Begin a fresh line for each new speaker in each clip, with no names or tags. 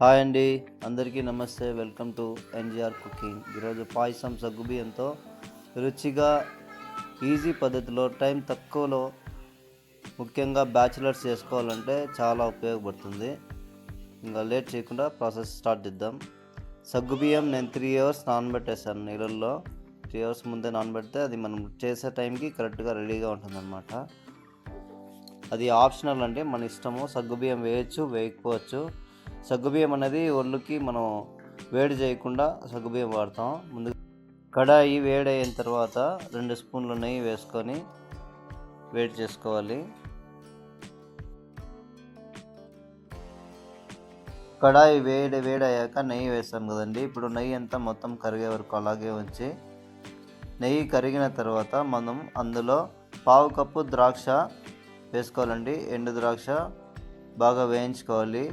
Hi అండి, అందరికీ నమస్తే. Welcome to NGR cooking. ఈరోజు పాయసం సగ్గుబియ్యంతో రుచిగా ఈజీ పద్ధతిలో టైం తక్కువలో ముఖ్యంగా బ్యాచిలర్స్ చేసుకోవాలంటే చాలా ఉపయోగపడుతుంది. ఇంకా లేట్ చేయకుండా ప్రాసెస్ స్టార్ట్ చేద్దాం. సగ్గుబియ్యం నేను 3 అవర్స్ నానబెట్టేసాను నీళ్ళల్లో. 3 అవర్స్ ముందే నానబెడితే అది మనం చేసే టైంకి కరెక్ట్గా రెడీగా ఉంటుందన్నమాట. అది ఆప్షనల్ అండి, మన ఇష్టము. సగ్గుబియ్యం వేయచ్చు, వేయకపోవచ్చు. సగ్గుబియ్యం అనేది ఒళ్ళుకి మనం వేడి చేయకుండా సగ్గుబియ్యం వాడతాం. ముందు కడాయి వేడైన తర్వాత 2 స్పూన్ల నెయ్యి వేసుకొని వేడి చేసుకోవాలి. కడాయి వేడయ్యాక నెయ్యి వేస్తాం కదండి. ఇప్పుడు నెయ్యి అంతా మొత్తం కరిగే వరకు అలాగే ఉంచి, నెయ్యి కరిగిన తర్వాత మనం అందులో 1/2 కప్పు ద్రాక్ష వేసుకోవాలండి. ఎండు ద్రాక్ష బాగా వేయించుకోవాలి.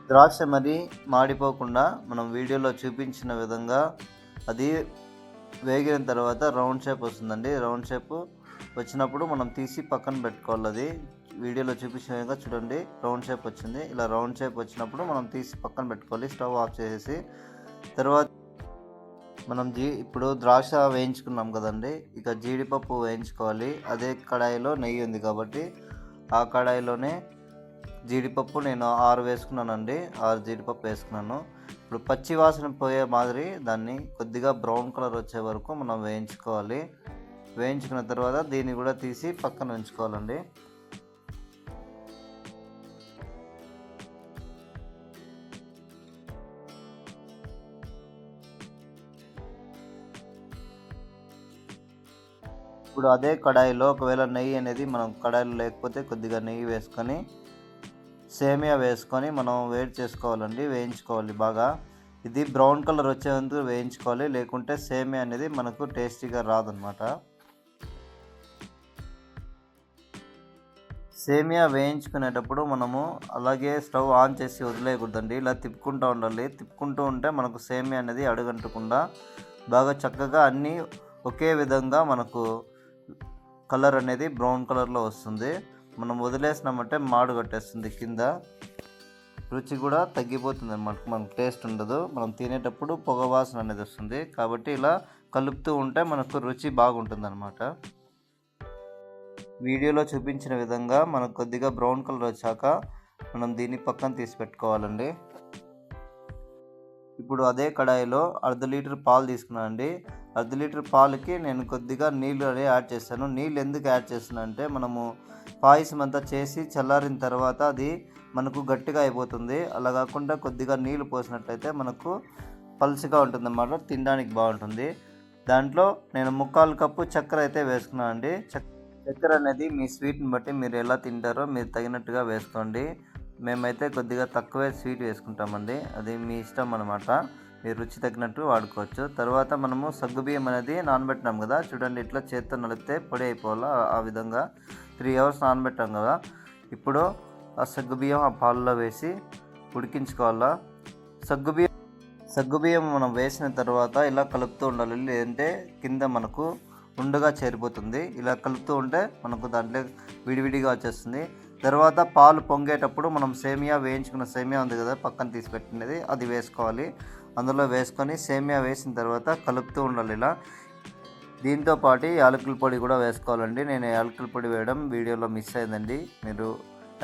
ద్రాక్ష మరి మాడిపోకుండా మనం వీడియోలో చూపించిన విధంగా అది వేగిన తర్వాత రౌండ్ షేప్ వస్తుందండి. రౌండ్ షేప్ వచ్చినప్పుడు మనం తీసి పక్కన పెట్టుకోవాలి. అది వీడియోలో చూపించిన విధంగా చూడండి, రౌండ్ షేప్ వచ్చింది. ఇలా రౌండ్ షేప్ వచ్చినప్పుడు మనం తీసి పక్కన పెట్టుకోవాలి. స్టవ్ ఆఫ్ చేసేసి తర్వాత మనం ఇప్పుడు ద్రాక్ష వేయించుకున్నాం కదండి, ఇక జీడిపప్పు వేయించుకోవాలి. అదే కడాయిలో నెయ్యి ఉంది కాబట్టి ఆ కడాయిలోనే జీడిపప్పు నేను 6 వేసుకున్నానండి. 6 జీడిపప్పు వేసుకున్నాను. ఇప్పుడు పచ్చి వాసన పోయే మాదిరి దాన్ని కొద్దిగా బ్రౌన్ కలర్ వచ్చే వరకు మనం వేయించుకోవాలి. వేయించుకున్న తర్వాత దీన్ని కూడా తీసి పక్కన ఉంచుకోవాలండి. ఇప్పుడు అదే కడాయిలో ఒకవేళ నెయ్యి అనేది మనం కడాయిలో లేకపోతే కొద్దిగా నెయ్యి వేసుకొని సేమియా వేసుకొని మనం వేడి చేసుకోవాలండి, వేయించుకోవాలి బాగా. ఇది బ్రౌన్ కలర్ వచ్చేందుకు వేయించుకోవాలి, లేకుంటే సేమియా అనేది మనకు టేస్టీగా రాదనమాట. సేమియా వేయించుకునేటప్పుడు మనము అలాగే స్టవ్ ఆన్ చేసి వదిలేయకూడదండి. ఇలా తిప్పుకుంటూ ఉండాలి. తిప్పుకుంటూ ఉంటే మనకు సేమియా అనేది అడుగంటకుండా బాగా చక్కగా అన్నీ ఒకే విధంగా మనకు కలర్ అనేది బ్రౌన్ కలర్లో వస్తుంది. మనం వదిలేసినామంటే మాడు కట్టేస్తుంది, కింద రుచి కూడా తగ్గిపోతుంది అన్నమాట. మనకు టేస్ట్ ఉండదు. మనం తినేటప్పుడు పొగ వాసన అనేది వస్తుంది. కాబట్టి ఇలా కలుపుతూ ఉంటే మనకు రుచి బాగుంటుంది అన్నమాట. వీడియోలో చూపించిన విధంగా మనకు కొద్దిగా బ్రౌన్ కలర్ వచ్చాక మనం దీన్ని పక్కన తీసి పెట్టుకోవాలండి. ఇప్పుడు అదే కడాయిలో 1/2 లీటర్ పాలు తీసుకున్నానండి. 1/2 లీటర్ పాలకి నేను కొద్దిగా నీళ్ళు అనేది యాడ్ చేస్తాను. నీళ్ళు ఎందుకు యాడ్ చేస్తున్నా అంటే మనము పాయసం అంతా చేసి చల్లారిన తర్వాత అది మనకు గట్టిగా అయిపోతుంది. అలా కాకుండా కొద్దిగా నీళ్ళు పోసినట్లయితే మనకు పలుచగా ఉంటుంది అన్నమాట, తినడానికి బాగుంటుంది. దాంట్లో నేను 3/4 కప్పు చక్కెర అయితే వేసుకున్నాను అండి. చక్కెర అనేది మీ స్వీట్ని బట్టి మీరు ఎలా తింటారో మీరు తగినట్టుగా వేసుకోండి. మేమైతే కొద్దిగా తక్కువే స్వీట్ వేసుకుంటామండి, అది మీ ఇష్టం అనమాట. మీరు రుచి తగినట్టు వాడుకోవచ్చు. తర్వాత మనము సగ్గుబియ్యం అనేది నానబెట్టినాం కదా, చూడండి ఇట్లా చేత్తో నలిపితే పొడి అయిపోవాలా. ఆ విధంగా 3 అవర్స్ నానబెట్టాం కదా. ఇప్పుడు ఆ సగ్గుబియ్యం ఆ పాలలో వేసి ఉడికించుకోవాలా. సగ్గుబియ్యం మనం వేసిన తర్వాత ఇలా కలుపుతూ ఉండాలి, లేదంటే కింద మనకు ఉండగా చేరిపోతుంది. ఇలా కలుపుతూ ఉంటే మనకు దాంట్లో విడివిడిగా వచ్చేస్తుంది. తర్వాత పాలు పొంగేటప్పుడు మనం సేమియా వేయించుకున్న సేమియా ఉంది కదా పక్కన తీసి పెట్టినది, అది వేసుకోవాలి. అందులో వేసుకొని సేమియా వేసిన తర్వాత కలుపుతూ ఉండాలి ఇలా. దీంతో పాటు యాలకుల పొడి కూడా వేసుకోవాలండి. నేను యాలకుల పొడి వేయడం వీడియోలో మిస్ అయిందండి, మీరు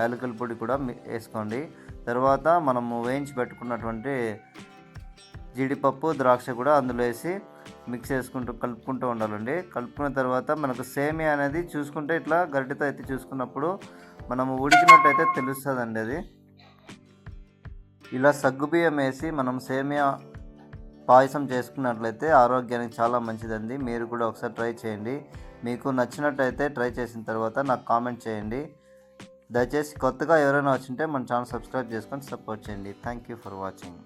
యాలకుల పొడి కూడా వేసుకోండి. తర్వాత మనము వేయించి పెట్టుకున్నటువంటి జీడిపప్పు ద్రాక్ష కూడా అందులో వేసి మిక్స్ చేసుకుంటూ కలుపుకుంటూ ఉండాలండి. కలుపుకున్న తర్వాత మనకు సేమియా అనేది చూసుకుంటే ఇట్లా గరిటెతో అయితే చూసుకున్నప్పుడు మనము ఉడికినట్టయితే తెలుస్తుందండి అది. ఇలా సగ్గుబియ్యం వేసి మనం సేమియా పాయసం చేసుకున్నట్లయితే ఆరోగ్యానికి చాలా మంచిదండి. మీరు కూడా ఒకసారి ట్రై చేయండి. మీకు నచ్చినట్టయితే ట్రై చేసిన తర్వాత నాకు కామెంట్ చేయండి. దయచేసి కొత్తగా ఎవరైనా వచ్చింటే మన ఛానల్ సబ్స్క్రైబ్ చేసుకొని సపోర్ట్ చేయండి. Thank you for watching.